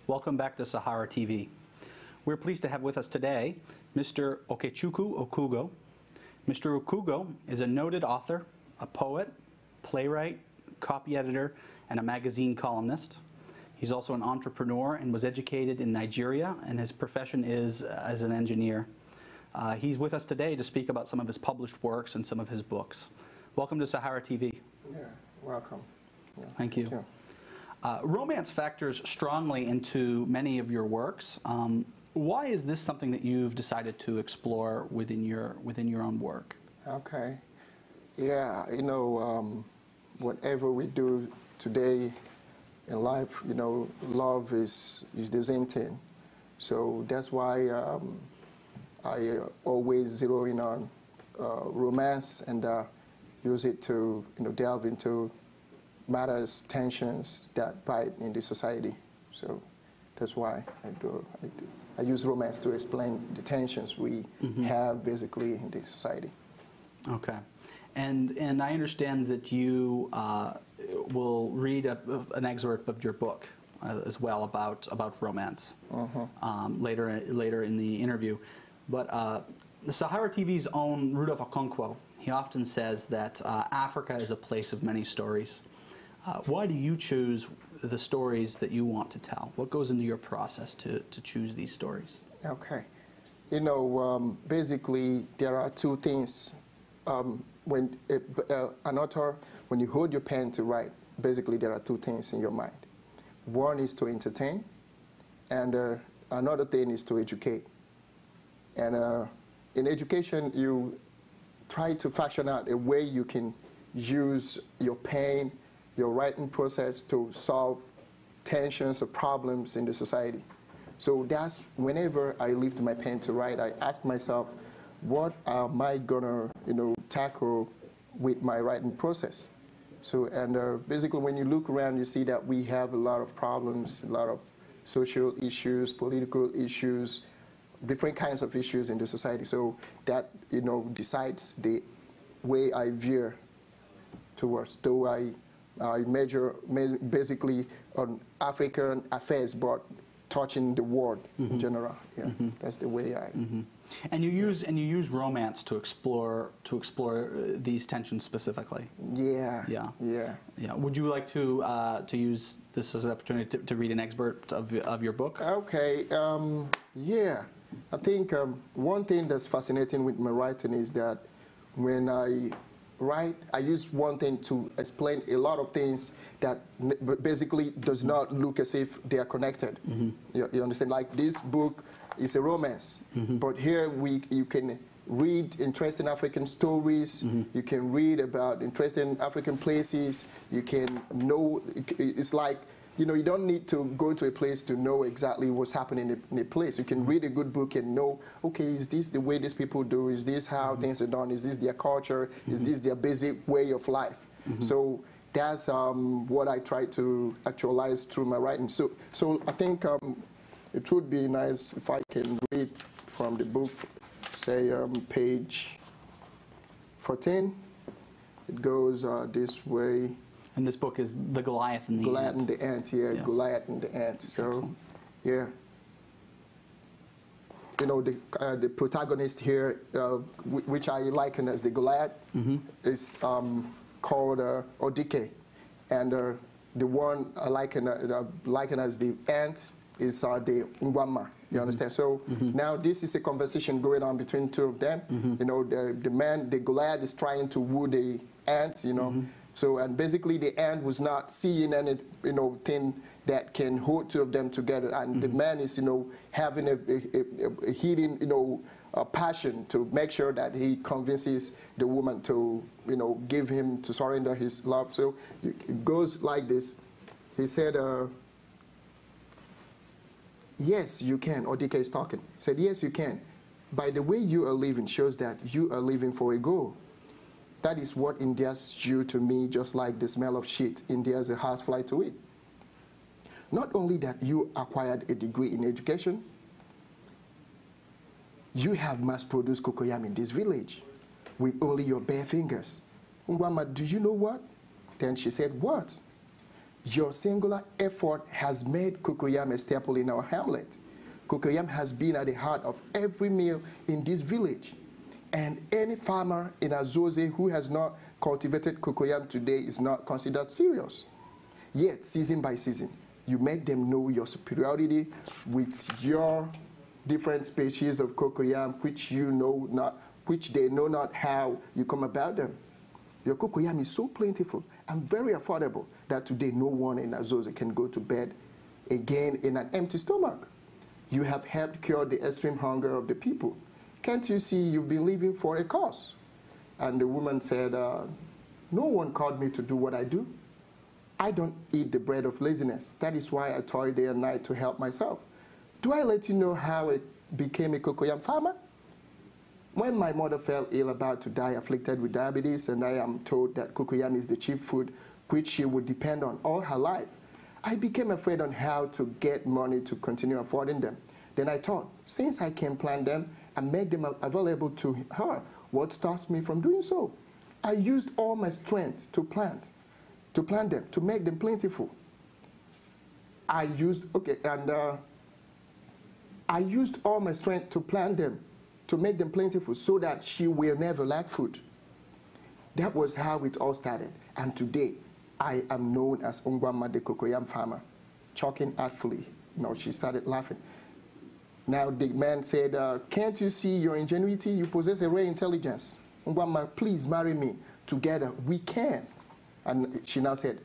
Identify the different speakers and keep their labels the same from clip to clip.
Speaker 1: Welcome back to Sahara TV. We're pleased to have with us today Mr. Okechukwu Okugo. Mr. Okugo is a noted author, a poet, playwright, copy editor, and a magazine columnist. He's also an entrepreneur and was educated in Nigeria, and his profession is as an engineer. He's with us today to speak about some of his published works and some of his books. Welcome to Sahara TV.
Speaker 2: Yeah, welcome. Yeah,
Speaker 1: thank you. Romance factors strongly into many of your works. Why is this something that you've decided to explore within your own work?
Speaker 2: Okay. Yeah, you know, whatever we do today in life, you know, love is the same thing. So that's why I always zero in on romance and use it to, you know, delve into matters, tensions that bite in the society. So that's why I use romance to explain the tensions we have basically in the society.
Speaker 1: Okay. And I understand that you will read an excerpt of your book as well about romance later in the interview. But the Sahara TV's own Rudolph Okonkwo, he often says that Africa is a place of many stories. Why do you choose the stories that you want to tell? What goes into your process to choose these stories?
Speaker 2: Okay. You know, basically there are two things. When an author, when you hold your pen to write, basically there are two things in your mind. One is to entertain, and another thing is to educate. And in education, you try to fashion out a way you can use your pen, your writing process to solve tensions or problems in the society. So that's whenever I lift my pen to write, I ask myself, what am I gonna, you know, tackle with my writing process? So, and basically when you look around, you see that we have a lot of problems, a lot of social issues, political issues, different kinds of issues in the society. So that, you know, decides the way I veer towards. Though I measure basically on African affairs, but touching the world in general. Yeah, that's the way I.
Speaker 1: And you use romance to explore these tensions specifically.
Speaker 2: Yeah.
Speaker 1: Yeah.
Speaker 2: Yeah.
Speaker 1: Yeah. Would you like to use this as an opportunity to read an excerpt of your book?
Speaker 2: Okay. Yeah. I think one thing that's fascinating with my writing is that when I write, I use one thing to explain a lot of things that basically does not look as if they are connected. You understand? Like this book is a romance, but here you can read interesting African stories, you can read about interesting African places, you can know, it's like, you know, you don't need to go to a place to know exactly what's happening in a place. You can read a good book and know, okay, is this the way these people do? Is this how things are done? Is this their culture? Is this their basic way of life? So that's what I try to actualize through my writing. So I think it would be nice if I can read from the book, say page 14. It goes this way.
Speaker 1: And this book is The Goliath and the Ant.
Speaker 2: Goliath and the Ant, yeah, yes. Goliath and the Ant. So, excellent. Yeah. You know, the protagonist here, which I liken as the Goliath, is called Odike. And the one I liken as the Ant is the Ngwama. You understand? So now this is a conversation going on between two of them. You know, the man, the Goliath, is trying to woo the Ant, you know. So, and basically the Ant was not seeing any, you know, thing that can hold two of them together. And the man is, you know, having a hidden, you know, a passion to make sure that he convinces the woman to, you know, give him, to surrender his love. So it goes like this. He said, yes, you can. Odike is talking. He said, yes, you can. By the way you are living shows that you are living for a goal. That is what endears you to me, just like the smell of shit endears a housefly to it. Not only that you acquired a degree in education, you have mass-produced cocoyam in this village with only your bare fingers. Ngwama, do you know what? Then she said, what? Your singular effort has made cocoyam a staple in our hamlet. Cocoyam has been at the heart of every meal in this village. And any farmer in Azoze who has not cultivated cocoyam today is not considered serious. Yet, season by season, you make them know your superiority with your different species of cocoyam, which they know not how you come about them. Your cocoyam is so plentiful and very affordable that today no one in Azoze can go to bed again in an empty stomach. You have helped cure the extreme hunger of the people. Can't you see you've been living for a cause? And the woman said, no one called me to do what I do. I don't eat the bread of laziness. That is why I toil day and night to help myself. Do I let you know how I became a cocoyam farmer? When my mother fell ill, about to die, afflicted with diabetes, and I am told that cocoyam is the chief food which she would depend on all her life, I became afraid on how to get money to continue affording them. Then I thought, since I can plant them and make them available to her, what stops me from doing so? I used all my strength to plant them, to make them plentiful. I used all my strength to plant them, to make them plentiful so that she will never lack food. That was how it all started. And today, I am known as Ngwama the cocoyam farmer, chuckling artfully. She started laughing. Now the man said, can't you see your ingenuity? You possess a rare intelligence. Ngwama, please marry me. Together, we can. And she now said,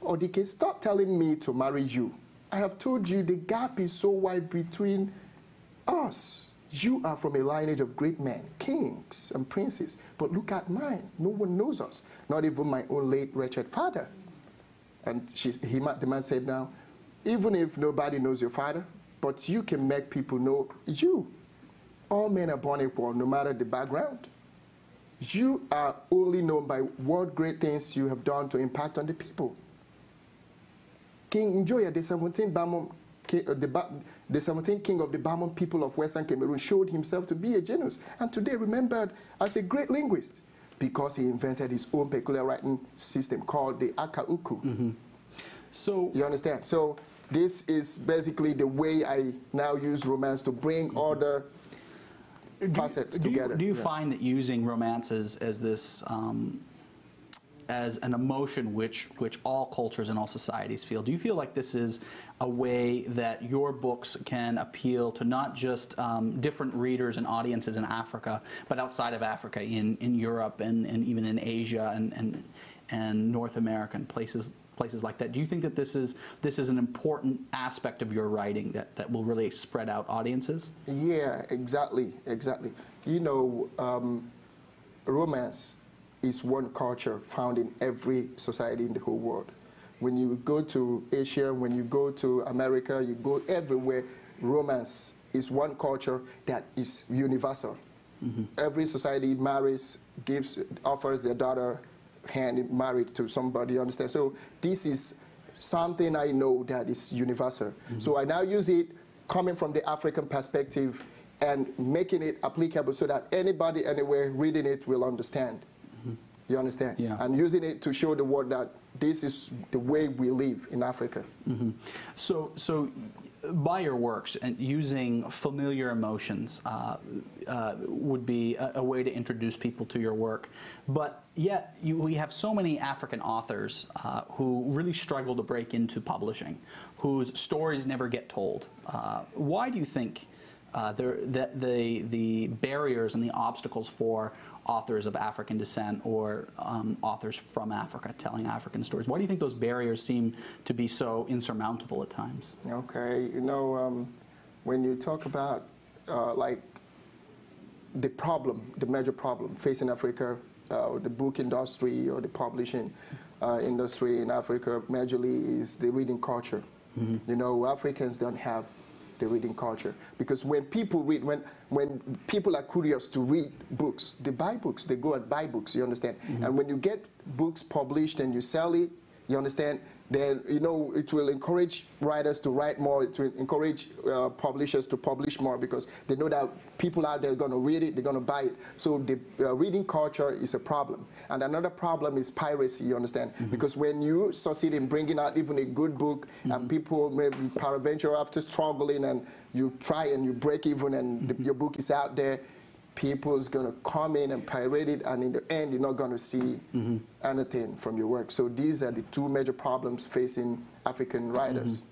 Speaker 2: Odike, stop telling me to marry you. I have told you the gap is so wide between us. You are from a lineage of great men, kings and princes. But look at mine. No one knows us. Not even my own late wretched father. And the man said now, even if nobody knows your father, but you can make people know you. All men are born equal, no matter the background. You are only known by what great things you have done to impact on the people. King Njoya, the 17th king of the Bamon people of Western Cameroon, showed himself to be a genius, and today remembered as a great linguist because he invented his own peculiar writing system called the Akauku. Mm-hmm. So you understand? So this is basically the way I now use romance to bring other facets together.
Speaker 1: Do you find that using romances as this as an emotion which all cultures and all societies feel, do you feel like this is a way that your books can appeal to not just different readers and audiences in Africa, but outside of Africa, in Europe and even in Asia and North America and places like that? Do you think that this is an important aspect of your writing that will really spread out audiences?
Speaker 2: Yeah, exactly. Romance is one culture found in every society in the whole world. When you go to Asia, when you go to America, you go everywhere, romance is one culture that is universal. Mm-hmm. Every society marries, offers their daughter hand in marriage to somebody, you understand? So this is something I know that is universal. Mm-hmm. So I now use it coming from the African perspective and making it applicable so that anybody anywhere reading it will understand. Mm-hmm. You understand?
Speaker 1: Yeah.
Speaker 2: And using it to show the world that this is the way we live in Africa.
Speaker 1: Mm-hmm. So by your works and using familiar emotions would be a way to introduce people to your work. But yet we have so many African authors who really struggle to break into publishing, whose stories never get told. Why do you think the barriers and the obstacles for authors of African descent or authors from Africa telling African stories, why do you think those barriers seem to be so insurmountable at times?
Speaker 2: Okay, when you talk about like the major problem facing Africa, the book industry or the publishing industry in Africa majorly is the reading culture. Mm-hmm. Africans don't have the reading culture, because when people read, when people are curious to read books, they buy books, they go and buy books, you understand? Mm-hmm. And when you get books published and you sell it, you understand, then, you know, it will encourage writers to write more, it will encourage publishers to publish more, because they know that people out there are going to read it, they're going to buy it. So the reading culture is a problem. And another problem is piracy, you understand? Because when you succeed in bringing out even a good book, and people maybe peradventure after struggling, and you try and you break even, and your book is out there, people's going to come in and pirate it, and in the end, you're not going to see anything from your work. So these are the two major problems facing African writers.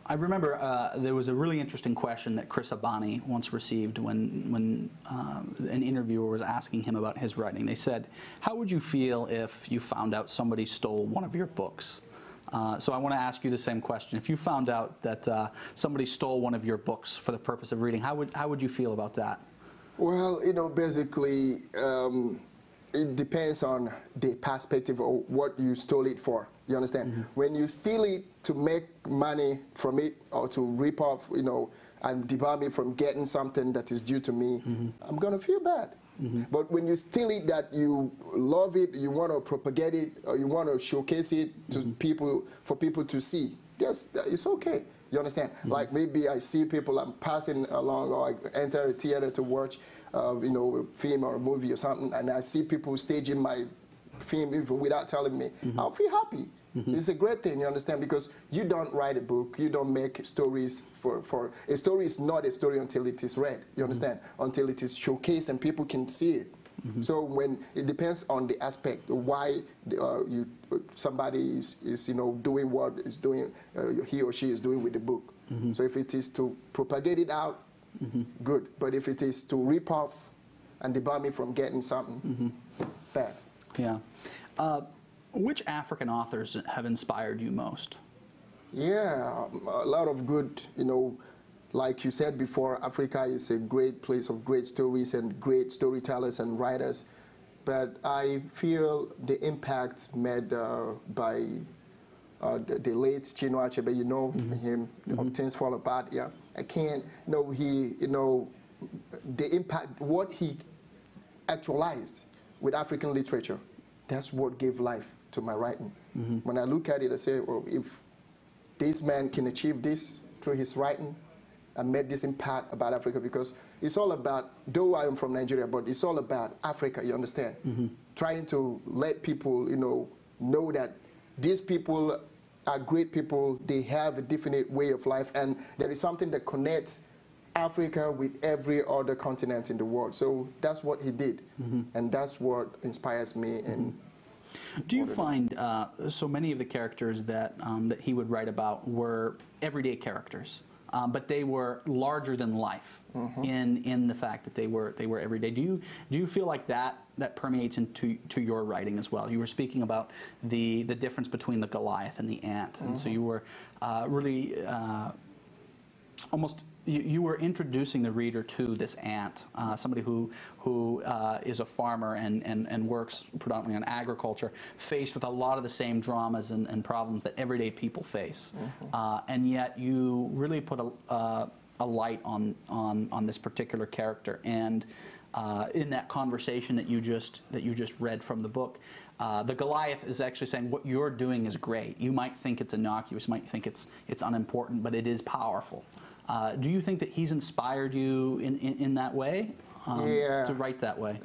Speaker 1: I remember there was a really interesting question that Chris Abani once received when an interviewer was asking him about his writing. They said, how would you feel if you found out somebody stole one of your books? So I want to ask you the same question. If you found out that somebody stole one of your books for the purpose of reading, how would you feel about that?
Speaker 2: Well, you know, basically, it depends on the perspective of what you stole it for. You understand? When you steal it to make money from it, or to rip off, you know, and debar me from getting something that is due to me, I'm going to feel bad. But when you steal it that you love it, you want to propagate it, or you want to showcase it to people, for people to see, yes, it's okay. You understand? Like maybe I see people, I'm passing along, or I enter a theater to watch, you know, a film or a movie or something, and I see people staging my film even without telling me. I'll feel happy. It's a great thing, you understand? Because you don't write a book, you don't make stories for a story is not a story until it is read. You understand? Until it is showcased and people can see it. So when it depends on the aspect why somebody is you know, doing what is doing, he or she is doing with the book. So if it is to propagate it out, good. But if it is to rip off and debar me from getting something, bad.
Speaker 1: Yeah. Which African authors have inspired you most?
Speaker 2: Yeah, a lot of good, you know, like you said before, Africa is a great place of great stories and great storytellers and writers. But I feel the impact made by the late Chinua Achebe, you know him, Things Fall Apart. Yeah, I can't, you know, you know, the impact, what he actualized with African literature, that's what gave life to my writing. When I look at it, I say, well, if this man can achieve this through his writing, and made this impact about Africa, because it's all about, though I am from Nigeria, but it's all about Africa, you understand? Trying to let people, you know that these people are great people, they have a definite way of life, and there is something that connects Africa with every other continent in the world. So that's what he did, and that's what inspires me. And
Speaker 1: do you find so many of the characters that that he would write about were everyday characters? But they were larger than life in the fact that they were everyday. Do you feel like that permeates into your writing as well? You were speaking about the difference between the Goliath and the ant, and so you were really almost you were introducing the reader to this ant, somebody who is a farmer and works predominantly on agriculture, faced with a lot of the same dramas and problems that everyday people face, and yet you really put a light on this particular character. And in that conversation that you just read from the book, the Goliath is actually saying what you're doing is great. You might think it's innocuous, you might think it's unimportant, but it is powerful. Do you think that he's inspired you in that way, to write that way?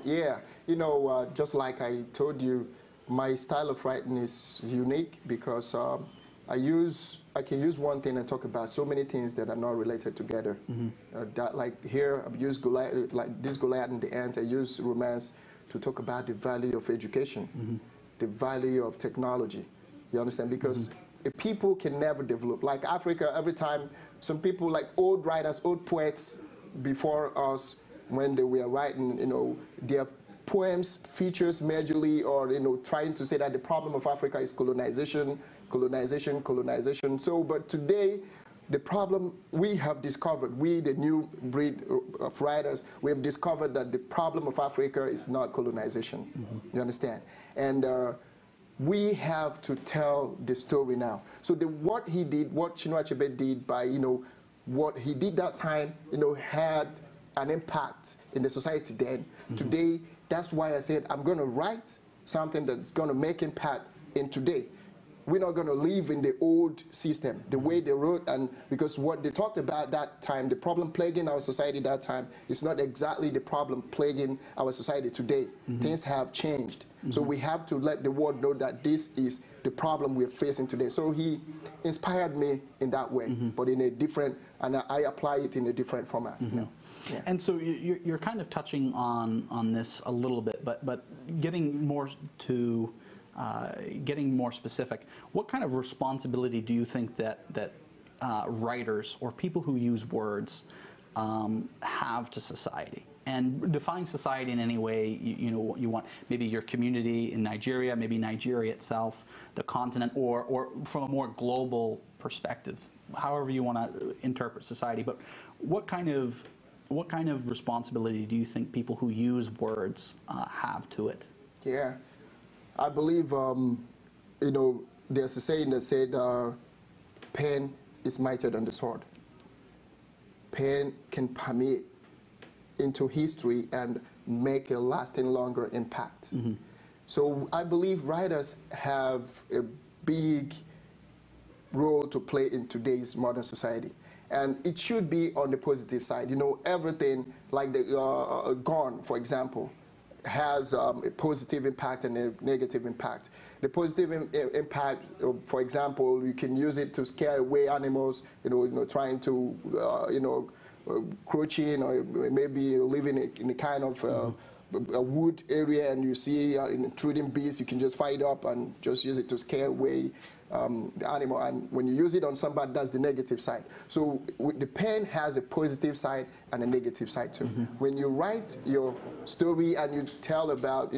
Speaker 2: Yeah. You know, just like I told you, my style of writing is unique because I can use one thing and talk about so many things that are not related together. That, like here, I've used Goliath, like this Goliath and the ant. I use romance to talk about the value of education, the value of technology. You understand? Because people can never develop. Like Africa, every time some people, like old writers, old poets before us, when they were writing, you know, their poems features majorly, or, you know, trying to say that the problem of Africa is colonization, colonization, colonization. So, but today, the problem we have discovered, we, the new breed of writers, we have discovered that the problem of Africa is not colonization. You understand? And we have to tell the story now. So what he did, what Chinua Achebe did by, you know, what he did that time, you know, had an impact in the society then. Today, that's why I said I'm going to write something that's going to make impact in today. we're not going to live in the old system, the way they wrote, and because what they talked about that time, the problem plaguing our society that time is not exactly the problem plaguing our society today. Things have changed. So we have to let the world know that this is the problem we're facing today. So he inspired me in that way, but in a different, and I apply it in a different format. You know? Yeah.
Speaker 1: And so you're kind of touching on this a little bit, but getting more to getting more specific. What kind of responsibility do you think that writers or people who use words have to society? And define society in any way you want. Maybe your community in Nigeria, maybe Nigeria itself, the continent, or from a more global perspective. However you want to interpret society. But what kind of responsibility do you think people who use words have to it?
Speaker 2: Yeah, I believe there's a saying that said, "Pen is mightier than the sword." Pen can permeate into history and make a lasting, longer impact. So I believe writers have a big role to play in today's modern society. And it should be on the positive side. You know, everything like the gun, for example, has a positive impact and a negative impact. The positive impact, for example, you can use it to scare away animals, trying to, crouching or maybe living in a kind of a wood area, and you see an intruding beast, you can just fire it up and just use it to scare away the animal. And when you use it on somebody, that's the negative side. So the pen has a positive side and a negative side too. When you write your story and you tell about,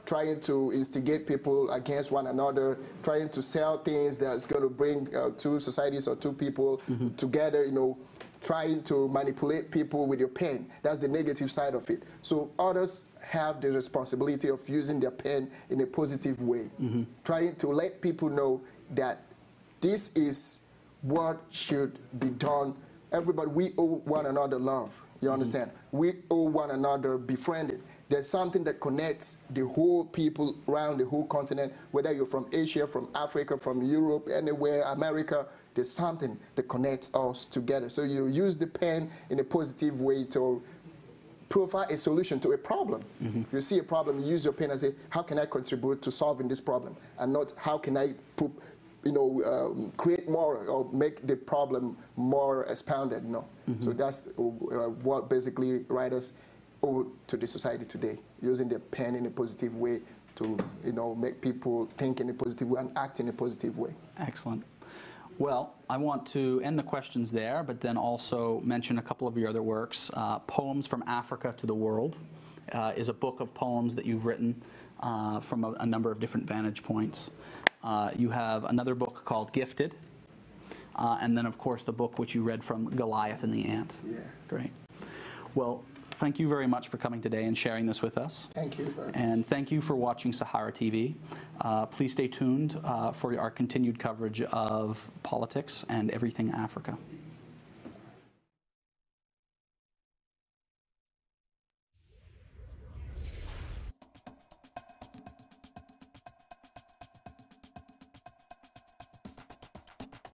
Speaker 2: trying to instigate people against one another, trying to sell things that's going to bring two societies or two people together, trying to manipulate people with your pen. That's the negative side of it. So others have the responsibility of using their pen in a positive way, trying to let people know that this is what should be done. Everybody, we owe one another love, you understand? We owe one another befriended. There's something that connects the whole people around the whole continent, whether you're from Asia, from Africa, from Europe, anywhere, America, there's something that connects us together. So you use the pen in a positive way to provide a solution to a problem. You see a problem, you use your pen and say, how can I contribute to solving this problem? And not how can I create more or make the problem more expounded, no. So that's what basically writers owe to the society today, using their pen in a positive way to make people think in a positive way and act in a positive way.
Speaker 1: Excellent. Well, I want to end the questions there, but then also mention a couple of your other works. Poems from Africa to the World is a book of poems that you've written from a number of different vantage points. You have another book called Gifted, and then, of course, the book which you read from Goliath and the Ant. Yeah. Great. Well, thank you very much for coming today and sharing this with us.
Speaker 2: Thank you.
Speaker 1: And thank you for watching Sahara TV. Please stay tuned for our continued coverage of politics and everything Africa.